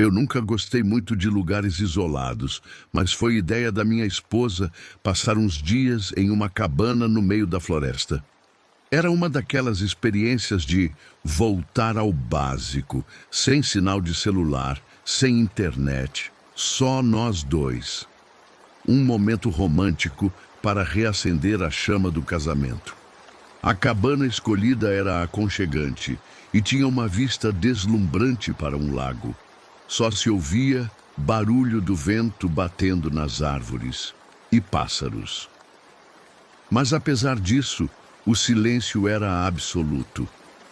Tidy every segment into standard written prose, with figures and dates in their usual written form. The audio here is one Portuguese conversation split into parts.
Eu nunca gostei muito de lugares isolados, mas foi ideia da minha esposa passar uns dias em uma cabana no meio da floresta. Era uma daquelas experiências de voltar ao básico, sem sinal de celular, sem internet, só nós dois. Um momento romântico para reacender a chama do casamento. A cabana escolhida era aconchegante e tinha uma vista deslumbrante para um lago. Só se ouvia barulho do vento batendo nas árvores e pássaros. Mas apesar disso, o silêncio era absoluto,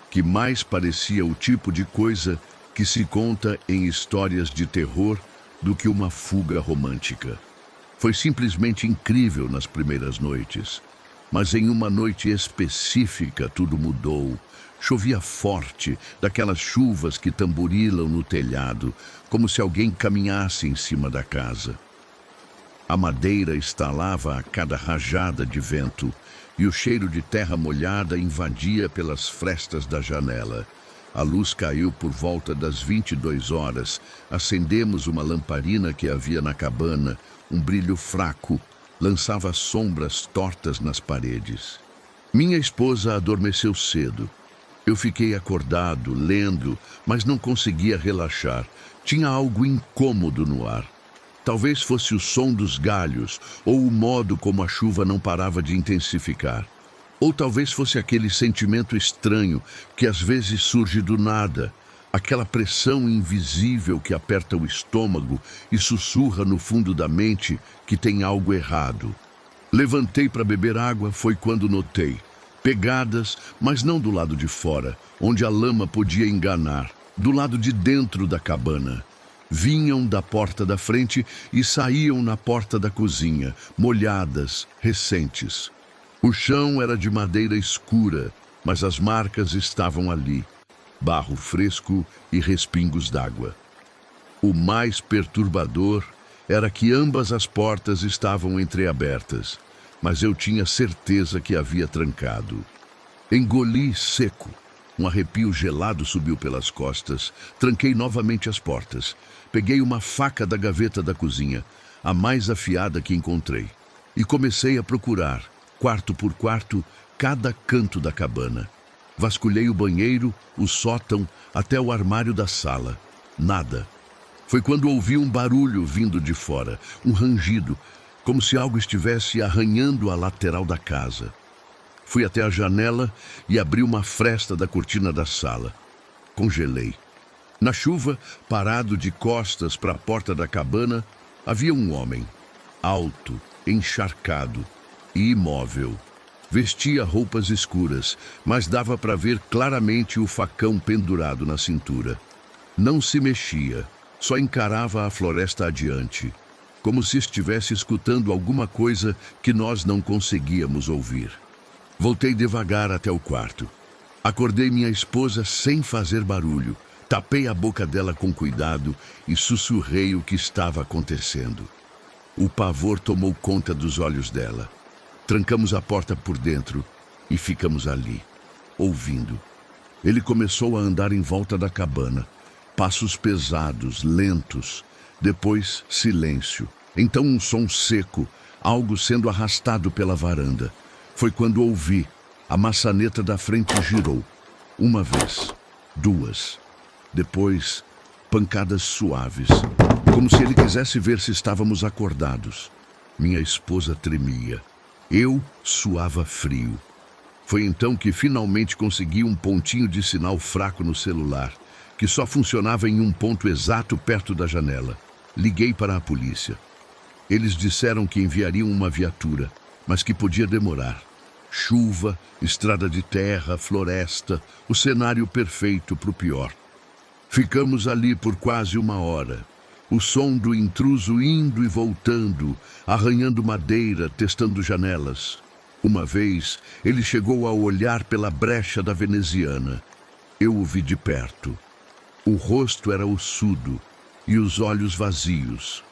que mais parecia o tipo de coisa que se conta em histórias de terror do que uma fuga romântica. Foi simplesmente incrível nas primeiras noites, mas em uma noite específica tudo mudou. Chovia forte, daquelas chuvas que tamborilam no telhado, como se alguém caminhasse em cima da casa. A madeira estalava a cada rajada de vento, e o cheiro de terra molhada invadia pelas frestas da janela. A luz caiu por volta das 22 horas. Acendemos uma lamparina que havia na cabana. Um brilho fraco lançava sombras tortas nas paredes. Minha esposa adormeceu cedo. Eu fiquei acordado, lendo, mas não conseguia relaxar. Tinha algo incômodo no ar. Talvez fosse o som dos galhos, ou o modo como a chuva não parava de intensificar. Ou talvez fosse aquele sentimento estranho que às vezes surge do nada, aquela pressão invisível que aperta o estômago e sussurra no fundo da mente que tem algo errado. Levantei para beber água, foi quando notei pegadas, mas não do lado de fora, onde a lama podia enganar, do lado de dentro da cabana. Vinham da porta da frente e saíam na porta da cozinha, molhadas, recentes. O chão era de madeira escura, mas as marcas estavam ali, barro fresco e respingos d'água. O mais perturbador era que ambas as portas estavam entreabertas, mas eu tinha certeza que havia trancado. Engoli seco. Um arrepio gelado subiu pelas costas. Tranquei novamente as portas. Peguei uma faca da gaveta da cozinha, a mais afiada que encontrei, e comecei a procurar, quarto por quarto, cada canto da cabana. Vasculhei o banheiro, o sótão, até o armário da sala. Nada. Foi quando ouvi um barulho vindo de fora, um rangido, como se algo estivesse arranhando a lateral da casa. Fui até a janela e abri uma fresta da cortina da sala. Congelei. Na chuva, parado de costas para a porta da cabana, havia um homem, alto, encharcado e imóvel. Vestia roupas escuras, mas dava para ver claramente o facão pendurado na cintura. Não se mexia, só encarava a floresta adiante, como se estivesse escutando alguma coisa que nós não conseguíamos ouvir. Voltei devagar até o quarto. Acordei minha esposa sem fazer barulho. Tapei a boca dela com cuidado e sussurrei o que estava acontecendo. O pavor tomou conta dos olhos dela. Trancamos a porta por dentro e ficamos ali, ouvindo. Ele começou a andar em volta da cabana. Passos pesados, lentos. Depois, silêncio. Então um som seco, algo sendo arrastado pela varanda. Foi quando ouvi. A maçaneta da frente girou. Uma vez, duas. Depois, pancadas suaves, como se ele quisesse ver se estávamos acordados. Minha esposa tremia. Eu suava frio. Foi então que finalmente consegui um pontinho de sinal fraco no celular, que só funcionava em um ponto exato perto da janela. Liguei para a polícia. Eles disseram que enviariam uma viatura, mas que podia demorar. Chuva, estrada de terra, floresta, o cenário perfeito para o pior. Ficamos ali por quase uma hora. O som do intruso indo e voltando, arranhando madeira, testando janelas. Uma vez, ele chegou a olhar pela brecha da veneziana. Eu o vi de perto. O rosto era ossudo e os olhos vazios.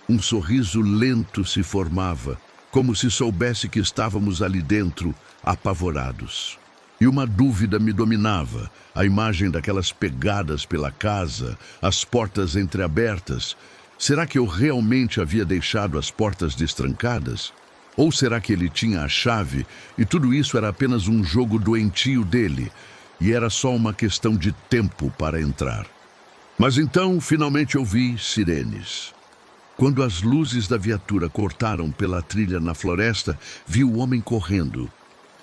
Um sorriso lento se formava, como se soubesse que estávamos ali dentro, apavorados. E uma dúvida me dominava, a imagem daquelas pegadas pela casa, as portas entreabertas. Será que eu realmente havia deixado as portas destrancadas? Ou será que ele tinha a chave e tudo isso era apenas um jogo doentio dele e era só uma questão de tempo para entrar? Mas então, finalmente ouvi sirenes. Quando as luzes da viatura cortaram pela trilha na floresta, vi o homem correndo.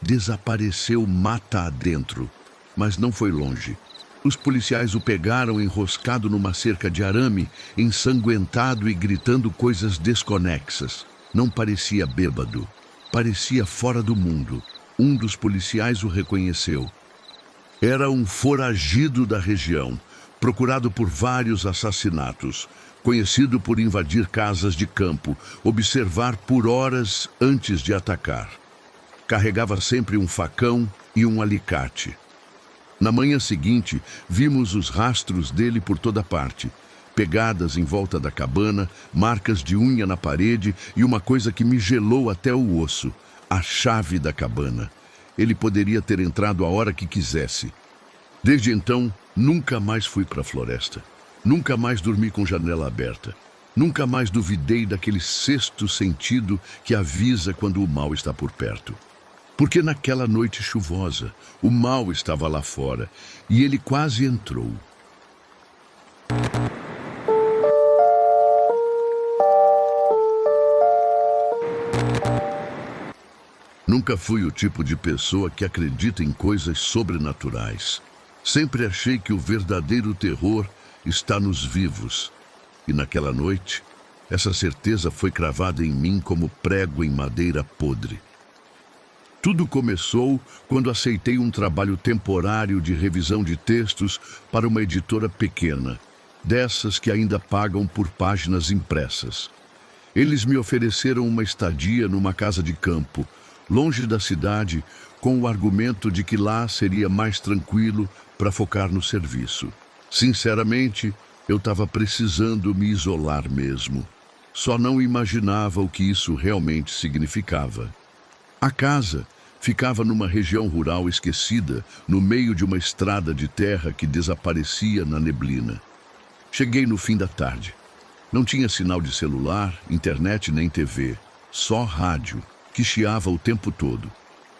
Desapareceu mata adentro, mas não foi longe. Os policiais o pegaram enroscado numa cerca de arame, ensanguentado e gritando coisas desconexas. Não parecia bêbado, parecia fora do mundo. Um dos policiais o reconheceu. Era um foragido da região, procurado por vários assassinatos, conhecido por invadir casas de campo, observar por horas antes de atacar. Carregava sempre um facão e um alicate. Na manhã seguinte, vimos os rastros dele por toda parte. Pegadas em volta da cabana, marcas de unha na parede e uma coisa que me gelou até o osso, a chave da cabana. Ele poderia ter entrado a hora que quisesse. Desde então, nunca mais fui para a floresta. Nunca mais dormi com janela aberta. Nunca mais duvidei daquele sexto sentido que avisa quando o mal está por perto. Porque naquela noite chuvosa, o mal estava lá fora e ele quase entrou. Nunca fui o tipo de pessoa que acredita em coisas sobrenaturais. Sempre achei que o verdadeiro terror está nos vivos. E naquela noite, essa certeza foi cravada em mim como prego em madeira podre. Tudo começou quando aceitei um trabalho temporário de revisão de textos para uma editora pequena, dessas que ainda pagam por páginas impressas. Eles me ofereceram uma estadia numa casa de campo, longe da cidade, com o argumento de que lá seria mais tranquilo para focar no serviço. Sinceramente, eu estava precisando me isolar mesmo. Só não imaginava o que isso realmente significava. A casa ficava numa região rural esquecida, no meio de uma estrada de terra que desaparecia na neblina. Cheguei no fim da tarde. Não tinha sinal de celular, internet nem TV, só rádio, que chiava o tempo todo.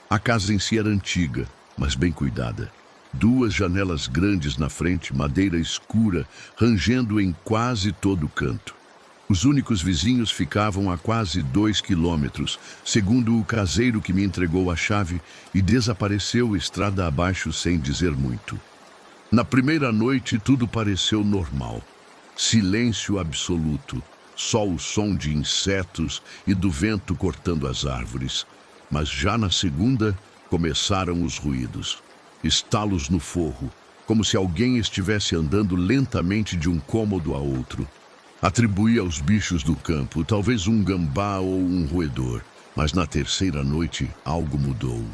A casa em si era antiga, mas bem cuidada. 2 janelas grandes na frente, madeira escura, rangendo em quase todo canto. Os únicos vizinhos ficavam a quase 2 quilômetros, segundo o caseiro que me entregou a chave e desapareceu estrada abaixo sem dizer muito. Na primeira noite, tudo pareceu normal. Silêncio absoluto, só o som de insetos e do vento cortando as árvores. Mas já na segunda, começaram os ruídos. Estalos no forro, como se alguém estivesse andando lentamente de um cômodo a outro. Atribuí aos bichos do campo, talvez um gambá ou um roedor, mas na terceira noite algo mudou.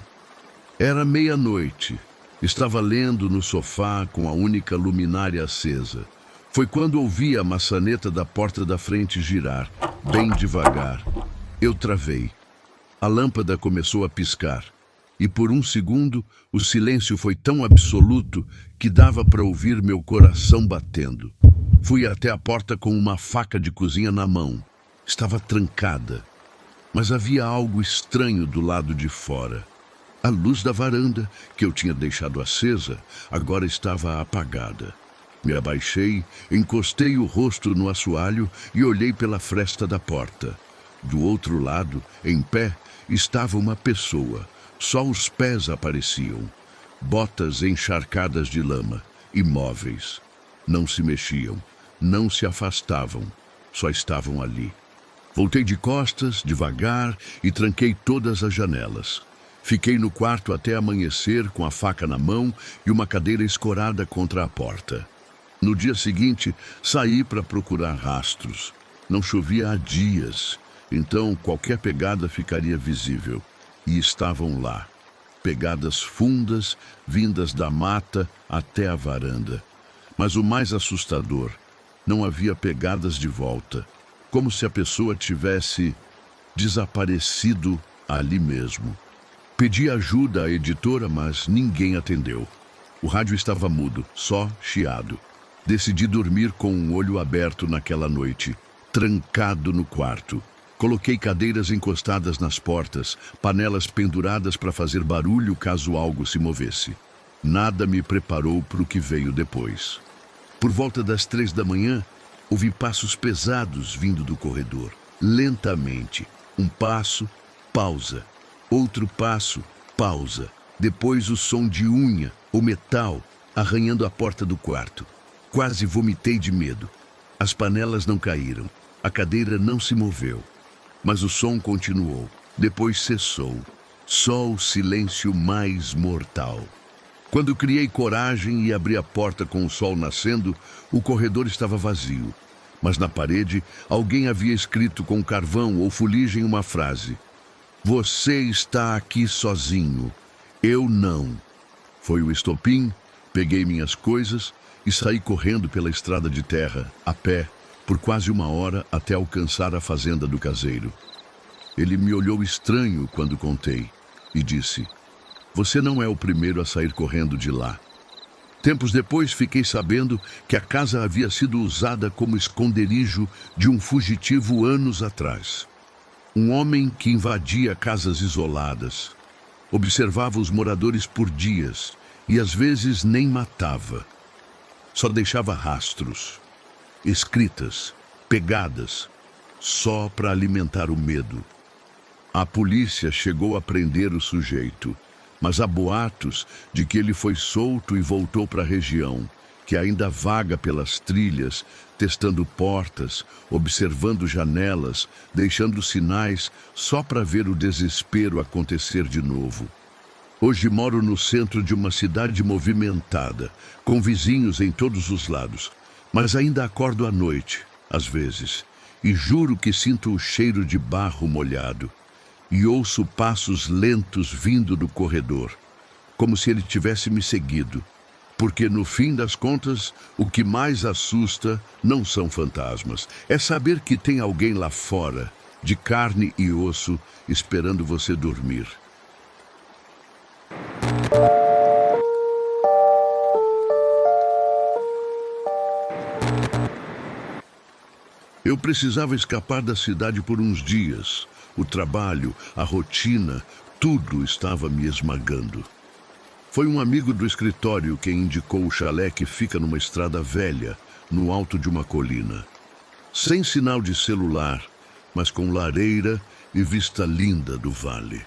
Era meia-noite. Estava lendo no sofá com a única luminária acesa. Foi quando ouvi a maçaneta da porta da frente girar, bem devagar. Eu travei. A lâmpada começou a piscar. E por um segundo, o silêncio foi tão absoluto que dava para ouvir meu coração batendo. Fui até a porta com uma faca de cozinha na mão. Estava trancada, mas havia algo estranho do lado de fora. A luz da varanda, que eu tinha deixado acesa, agora estava apagada. Me abaixei, encostei o rosto no assoalho e olhei pela fresta da porta. Do outro lado, em pé, estava uma pessoa. Só os pés apareciam. Botas encharcadas de lama, imóveis. Não se mexiam, não se afastavam, só estavam ali. Voltei de costas, devagar, e tranquei todas as janelas. Fiquei no quarto até amanhecer com a faca na mão e uma cadeira escorada contra a porta. No dia seguinte, saí para procurar rastros. Não chovia há dias, então qualquer pegada ficaria visível. E estavam lá, pegadas fundas, vindas da mata até a varanda. Mas o mais assustador, não havia pegadas de volta, como se a pessoa tivesse desaparecido ali mesmo. Pedi ajuda à editora, mas ninguém atendeu. O rádio estava mudo, só chiado. Decidi dormir com um olho aberto naquela noite, trancado no quarto. Coloquei cadeiras encostadas nas portas, panelas penduradas para fazer barulho caso algo se movesse. Nada me preparou para o que veio depois. Por volta das 3 da manhã, ouvi passos pesados vindo do corredor. Lentamente. Um passo, pausa. Outro passo, pausa. Depois o som de unha ou metal arranhando a porta do quarto. Quase vomitei de medo. As panelas não caíram. A cadeira não se moveu. Mas o som continuou. Depois cessou. Só o silêncio mais mortal. Quando criei coragem e abri a porta com o sol nascendo, o corredor estava vazio. Mas na parede, alguém havia escrito com carvão ou fuligem uma frase. Você está aqui sozinho. Eu não. Foi o estopim, peguei minhas coisas e saí correndo pela estrada de terra, a pé, por quase 1 hora até alcançar a fazenda do caseiro. Ele me olhou estranho quando contei e disse, você não é o primeiro a sair correndo de lá. Tempos depois fiquei sabendo que a casa havia sido usada como esconderijo de um fugitivo anos atrás. Um homem que invadia casas isoladas, observava os moradores por dias e às vezes nem matava. Só deixava rastros, escritas, pegadas, só para alimentar o medo. A polícia chegou a prender o sujeito, mas há boatos de que ele foi solto e voltou para a região, que ainda vaga pelas trilhas, testando portas, observando janelas, deixando sinais só para ver o desespero acontecer de novo. Hoje moro no centro de uma cidade movimentada, com vizinhos em todos os lados, mas ainda acordo à noite, às vezes, e juro que sinto o cheiro de barro molhado, e ouço passos lentos vindo do corredor, como se ele tivesse me seguido. Porque, no fim das contas, o que mais assusta não são fantasmas. É saber que tem alguém lá fora, de carne e osso, esperando você dormir. Eu precisava escapar da cidade por uns dias. O trabalho, a rotina, tudo estava me esmagando. Foi um amigo do escritório quem indicou o chalé que fica numa estrada velha, no alto de uma colina. Sem sinal de celular, mas com lareira e vista linda do vale.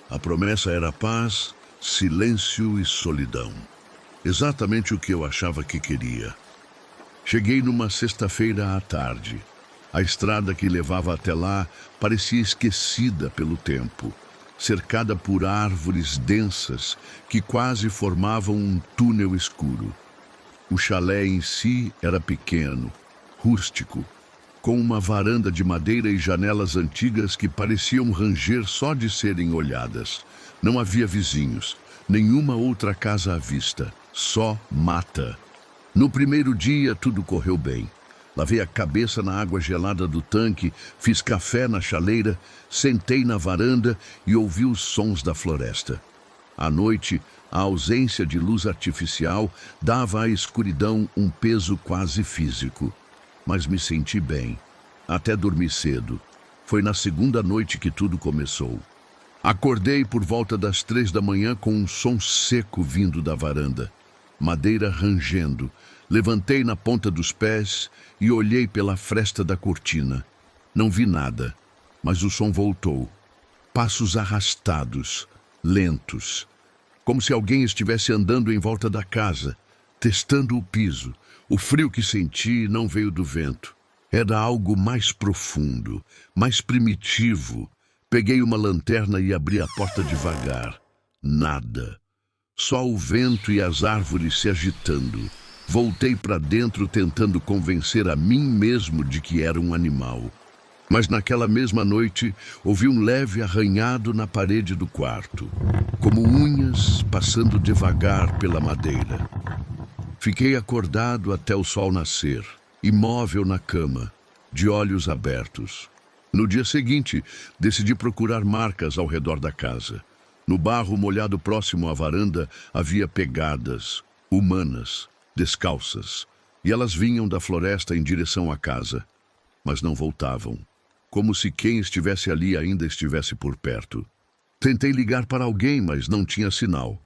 A promessa era paz, silêncio e solidão. Exatamente o que eu achava que queria. Cheguei numa sexta-feira à tarde. A estrada que levava até lá parecia esquecida pelo tempo, cercada por árvores densas que quase formavam um túnel escuro. O chalé em si era pequeno, rústico, com uma varanda de madeira e janelas antigas que pareciam ranger só de serem olhadas. Não havia vizinhos, nenhuma outra casa à vista, só mata. No primeiro dia tudo correu bem. Lavei a cabeça na água gelada do tanque, fiz café na chaleira, sentei na varanda e ouvi os sons da floresta. À noite, a ausência de luz artificial dava à escuridão um peso quase físico. Mas me senti bem. Até dormi cedo. Foi na segunda noite que tudo começou. Acordei por volta das 3 da manhã com um som seco vindo da varanda. Madeira rangendo. Levantei na ponta dos pés e olhei pela fresta da cortina. Não vi nada, mas o som voltou. Passos arrastados, lentos. Como se alguém estivesse andando em volta da casa, testando o piso. O frio que senti não veio do vento. Era algo mais profundo, mais primitivo. Peguei uma lanterna e abri a porta devagar. Nada. Só o vento e as árvores se agitando. Voltei para dentro tentando convencer a mim mesmo de que era um animal. Mas naquela mesma noite, ouvi um leve arranhado na parede do quarto, como unhas passando devagar pela madeira. Fiquei acordado até o sol nascer, imóvel na cama, de olhos abertos. No dia seguinte, decidi procurar marcas ao redor da casa. No barro molhado próximo à varanda havia pegadas, humanas, descalças, e elas vinham da floresta em direção à casa, mas não voltavam, como se quem estivesse ali ainda estivesse por perto. Tentei ligar para alguém, mas não tinha sinal.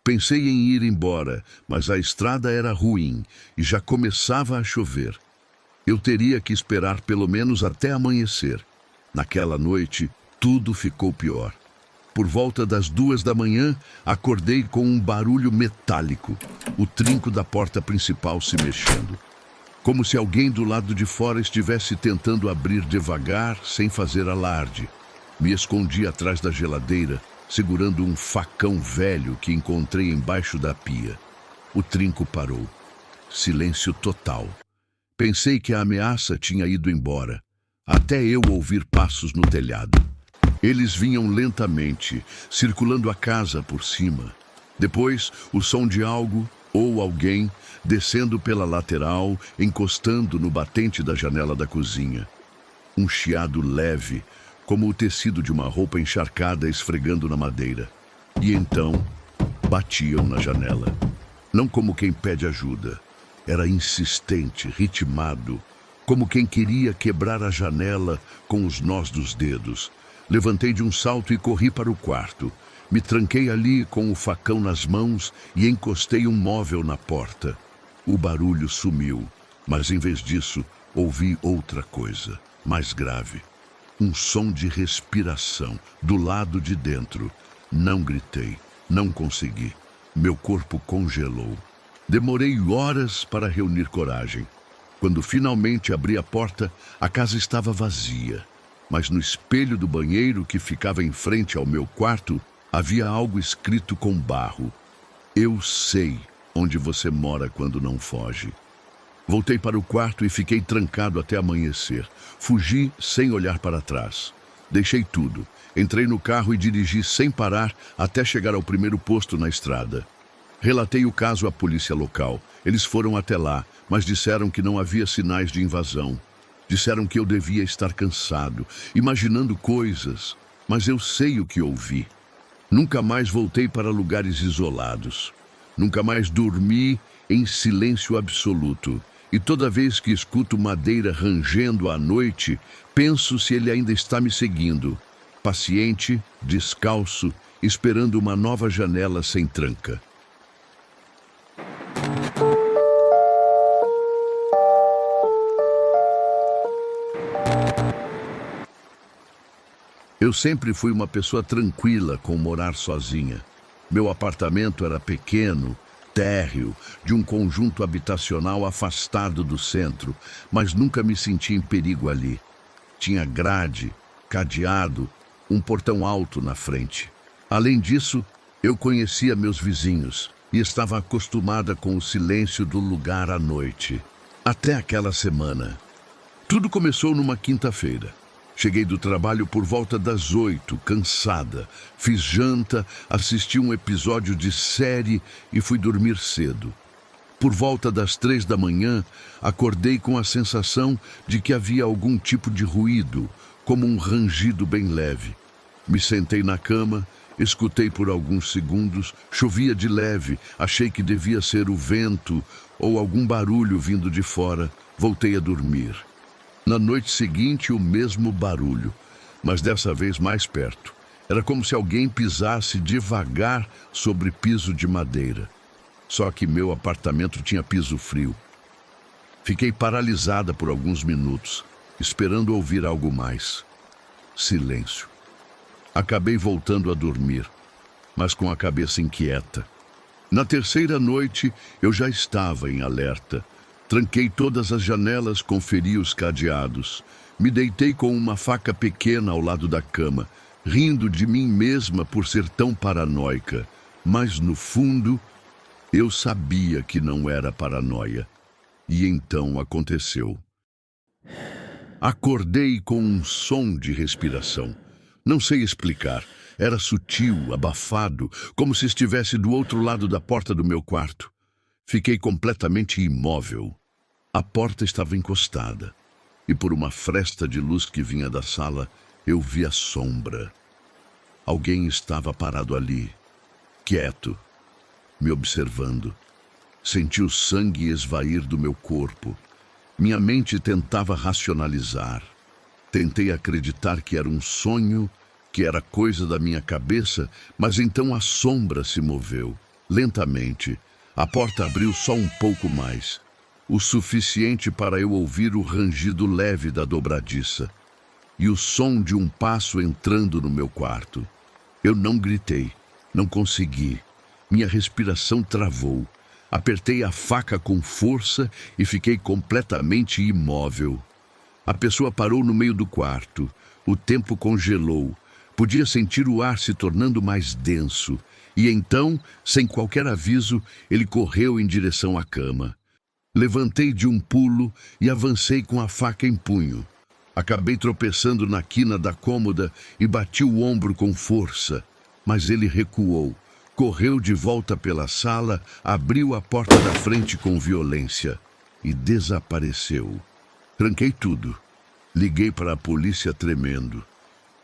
Pensei em ir embora, mas a estrada era ruim e já começava a chover. Eu teria que esperar pelo menos até amanhecer. Naquela noite, tudo ficou pior. Por volta das 2 da manhã, acordei com um barulho metálico, o trinco da porta principal se mexendo. Como se alguém do lado de fora estivesse tentando abrir devagar, sem fazer alarde. Me escondi atrás da geladeira, segurando um facão velho que encontrei embaixo da pia. O trinco parou. Silêncio total. Pensei que a ameaça tinha ido embora, até eu ouvir passos no telhado. Eles vinham lentamente, circulando a casa por cima. Depois, o som de algo, ou alguém, descendo pela lateral, encostando no batente da janela da cozinha. Um chiado leve, como o tecido de uma roupa encharcada esfregando na madeira. E então, batiam na janela. Não como quem pede ajuda. Era insistente, ritmado, como quem queria quebrar a janela com os nós dos dedos. Levantei de um salto e corri para o quarto. Me tranquei ali com o facão nas mãos e encostei um móvel na porta. O barulho sumiu, mas em vez disso, ouvi outra coisa, mais grave. Um som de respiração, do lado de dentro. Não gritei, não consegui. Meu corpo congelou. Demorei horas para reunir coragem. Quando finalmente abri a porta, a casa estava vazia. Mas no espelho do banheiro que ficava em frente ao meu quarto, havia algo escrito com barro. Eu sei onde você mora quando não foge. Voltei para o quarto e fiquei trancado até amanhecer. Fugi sem olhar para trás. Deixei tudo. Entrei no carro e dirigi sem parar até chegar ao primeiro posto na estrada. Relatei o caso à polícia local. Eles foram até lá, mas disseram que não havia sinais de invasão. Disseram que eu devia estar cansado, imaginando coisas, mas eu sei o que ouvi. Nunca mais voltei para lugares isolados. Nunca mais dormi em silêncio absoluto. E toda vez que escuto madeira rangendo à noite, penso se ele ainda está me seguindo. Paciente, descalço, esperando uma nova janela sem tranca. Eu sempre fui uma pessoa tranquila com morar sozinha. Meu apartamento era pequeno, térreo, de um conjunto habitacional afastado do centro, mas nunca me senti em perigo ali. Tinha grade, cadeado, um portão alto na frente. Além disso, eu conhecia meus vizinhos e estava acostumada com o silêncio do lugar à noite. Até aquela semana. Tudo começou numa quinta-feira. Cheguei do trabalho por volta das 8, cansada. Fiz janta, assisti um episódio de série e fui dormir cedo. Por volta das 3 da manhã, acordei com a sensação de que havia algum tipo de ruído, como um rangido bem leve. Me sentei na cama, escutei por alguns segundos, chovia de leve, achei que devia ser o vento ou algum barulho vindo de fora. Voltei a dormir. Na noite seguinte, o mesmo barulho, mas dessa vez mais perto. Era como se alguém pisasse devagar sobre piso de madeira. Só que meu apartamento tinha piso frio. Fiquei paralisada por alguns minutos, esperando ouvir algo mais. Silêncio. Acabei voltando a dormir, mas com a cabeça inquieta. Na terceira noite, eu já estava em alerta. Tranquei todas as janelas, conferi os cadeados. Me deitei com uma faca pequena ao lado da cama, rindo de mim mesma por ser tão paranoica. Mas, no fundo, eu sabia que não era paranoia. E então aconteceu. Acordei com um som de respiração. Não sei explicar. Era sutil, abafado, como se estivesse do outro lado da porta do meu quarto. Fiquei completamente imóvel. A porta estava encostada, e por uma fresta de luz que vinha da sala, eu vi a sombra. Alguém estava parado ali, quieto, me observando. Senti o sangue esvair do meu corpo. Minha mente tentava racionalizar. Tentei acreditar que era um sonho, que era coisa da minha cabeça, mas então a sombra se moveu. Lentamente, a porta abriu só um pouco mais, o suficiente para eu ouvir o rangido leve da dobradiça e o som de um passo entrando no meu quarto. Eu não gritei, não consegui. Minha respiração travou. Apertei a faca com força e fiquei completamente imóvel. A pessoa parou no meio do quarto. O tempo congelou. Podia sentir o ar se tornando mais denso. E então, sem qualquer aviso, ele correu em direção à cama. Levantei de um pulo e avancei com a faca em punho. Acabei tropeçando na quina da cômoda e bati o ombro com força. Mas ele recuou. Correu de volta pela sala, abriu a porta da frente com violência e desapareceu. Tranquei tudo. Liguei para a polícia tremendo.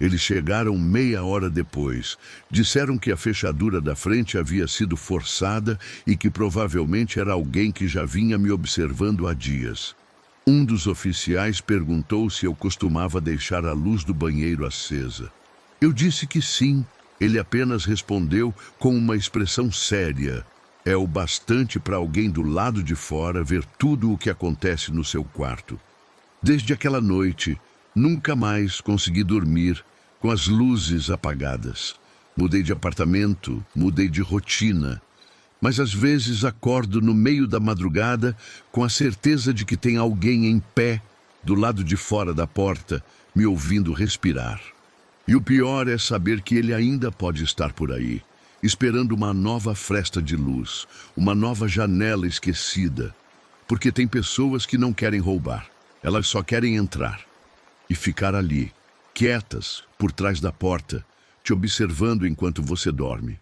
Eles chegaram meia hora depois. Disseram que a fechadura da frente havia sido forçada e que provavelmente era alguém que já vinha me observando há dias. Um dos oficiais perguntou se eu costumava deixar a luz do banheiro acesa. Eu disse que sim. Ele apenas respondeu com uma expressão séria. É o bastante para alguém do lado de fora ver tudo o que acontece no seu quarto. Desde aquela noite, nunca mais consegui dormir com as luzes apagadas. Mudei de apartamento, mudei de rotina. Mas às vezes acordo no meio da madrugada com a certeza de que tem alguém em pé do lado de fora da porta, me ouvindo respirar. E o pior é saber que ele ainda pode estar por aí, esperando uma nova fresta de luz, uma nova janela esquecida. Porque tem pessoas que não querem roubar, elas só querem entrar e ficar ali, quietas, por trás da porta, te observando enquanto você dorme.